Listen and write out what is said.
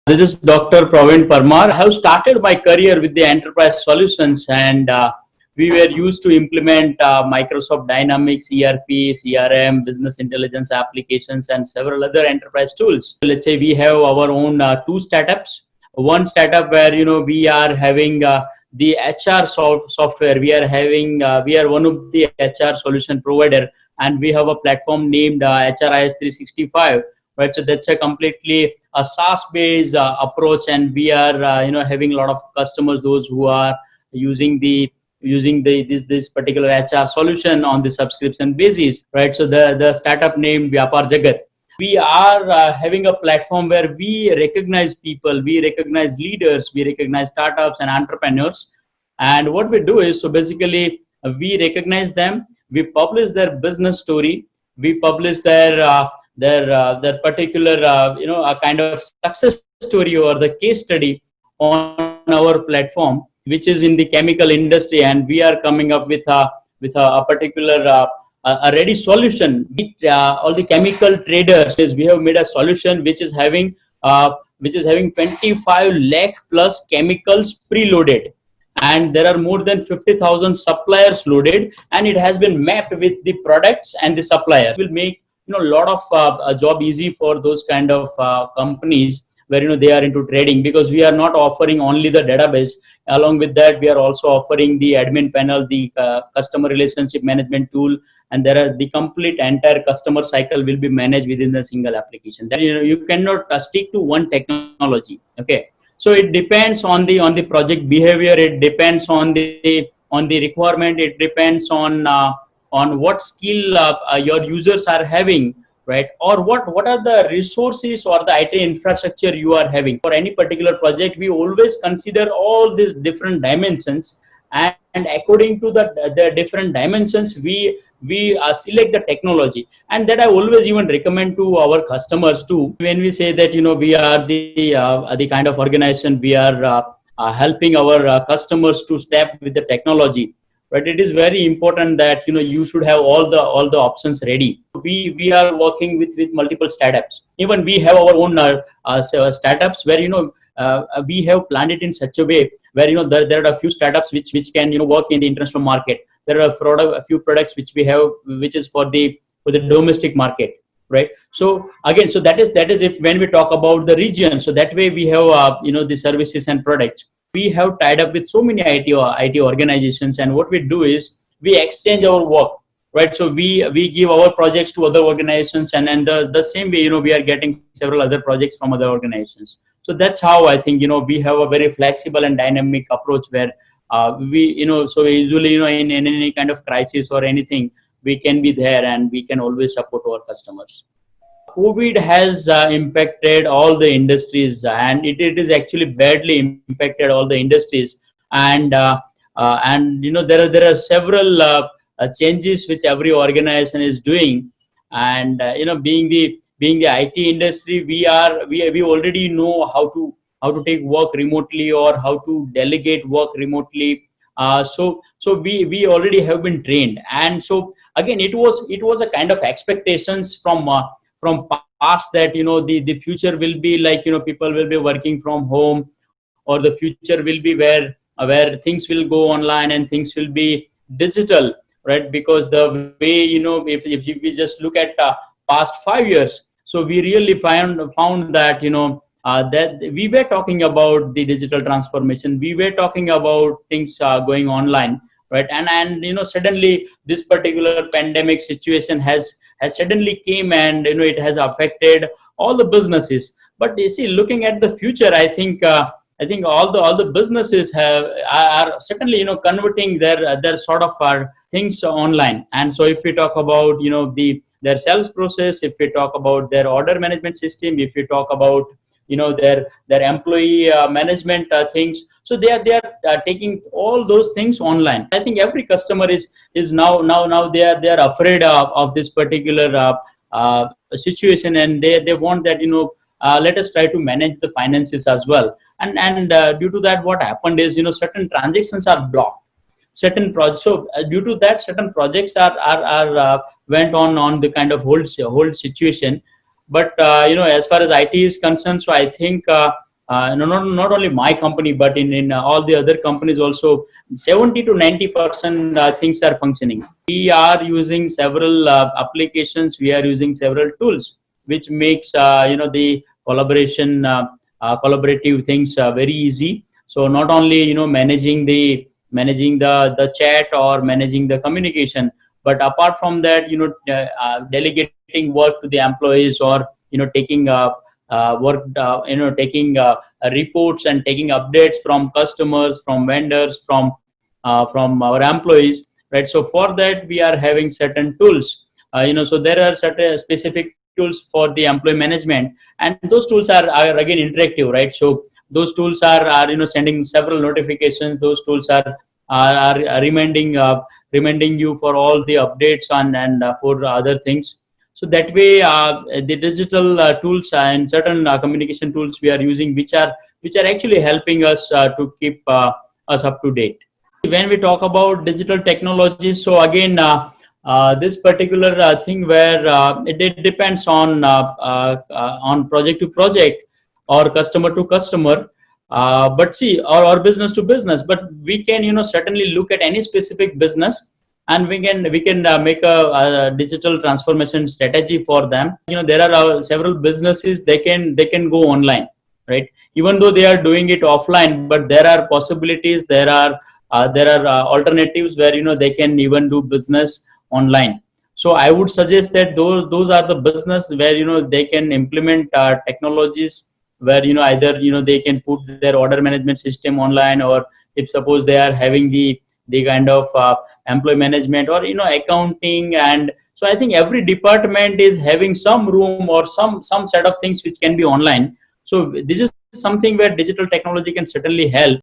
This is Dr. Praveen Parmar. I have started my career with the enterprise solutions, and we were used to implement Microsoft Dynamics, ERP, CRM, business intelligence applications, and several other enterprise tools. Let's say we have our own two startups. One startup where we are having the HR software. We are one of the HR solution provider, and we have a platform named HRIS 365. Right, so that's a completely a SaaS-based approach, and we are having a lot of customers, those who are using this particular HR solution on the subscription basis, right? So the startup named Vyapar Jagat. We are having a platform where we recognize people, we recognize leaders, we recognize startups and entrepreneurs, and what we do is, so basically we recognize them, we publish their business story, we publish their particular a kind of success story or the case study on our platform, which is in the chemical industry, and we are coming up with a particular a ready solution. All the chemical traders, we have made a solution which is having 25 lakh plus chemicals preloaded, and there are more than 50,000 suppliers loaded, and it has been mapped with the products and the suppliers. Will make a lot of a job easy for those kind of companies where they are into trading, because we are not offering only the database. Along with that, we are also offering the admin panel, the customer relationship management tool, and there are the complete entire customer cycle will be managed within the single application. That you cannot stick to one technology. Okay, so it depends on the project behavior, it depends on the requirement, it depends on what skill your users are having, right? Or what are the resources or the IT infrastructure you are having for any particular project. We always consider all these different dimensions, and according to the different dimensions, we select the technology. And that I always even recommend to our customers too, when we say that we are the kind of organization, we are helping our customers to step with the technology. But it is very important that you should have all the options ready. We are working with multiple startups. Even we have our own startups where we have planned it in such a way where there are a few startups which can work in the international market. There are a few products which we have, which is for the domestic market, right? So again, so that is if when we talk about the region, so that way we have the services and products. We have tied up with so many IT organizations, and what we do is we exchange our work, right? So we give our projects to other organizations, and then the same way we are getting several other projects from other organizations. So that's how I think we have a very flexible and dynamic approach where so usually in any kind of crisis or anything, we can be there and we can always support our customers. COVID has impacted all the industries, and it is actually badly impacted all the industries. And there are several changes which every organization is doing. And being the IT industry, we already know how to take work remotely or how to delegate work remotely. So we already have been trained, and so again it was a kind of expectations from past that the future will be like people will be working from home, or the future will be where things will go online and things will be digital, right? Because the way if we just look at past 5 years, so we really found that that we were talking about the digital transformation, we were talking about things going online, right? And suddenly this particular pandemic situation has suddenly came, and it has affected all the businesses. But you see, looking at the future, I think all the businesses are certainly converting their sort of things online. And so if we talk about their sales process, if we talk about their order management system, if we talk about their employee management things, so they are taking all those things online. I think every customer is now they are afraid of this particular situation, and they want that let us try to manage the finances as well. And due to that, what happened is certain transactions are blocked, certain projects. So due to that, certain projects are went on the kind of hold situation. But as far as IT is concerned, so I think not only my company, but in all the other companies also, 70 to 90% things are functioning. We are using several applications. We are using several tools, which makes the collaborative things very easy. So not only managing the chat or managing the communication, but apart from that, delegating work to the employees, or taking work, taking reports and taking updates from customers, from vendors, from our employees, right? So for that, we are having certain tools. So there are certain specific tools for the employee management, and those tools are again interactive, right? So those tools are sending several notifications. Those tools are reminding you for all the updates and for other things. So that way, the digital tools and certain communication tools we are using, which are actually helping us to keep us up to date. When we talk about digital technologies, so again, this particular thing where it depends on project to project, or customer to customer, but see, or business to business. But we can certainly look at any specific business, and we can make a digital transformation strategy for them. There are several businesses, they can go online, right? Even though they are doing it offline, but there are possibilities, there are alternatives where they can even do business online. So I would suggest that those are the business where they can implement technologies, where either they can put their order management system online, or if suppose they are having the kind of employee management, or accounting. And so I think every department is having some room or some set of things which can be online. So this is something where digital technology can certainly help.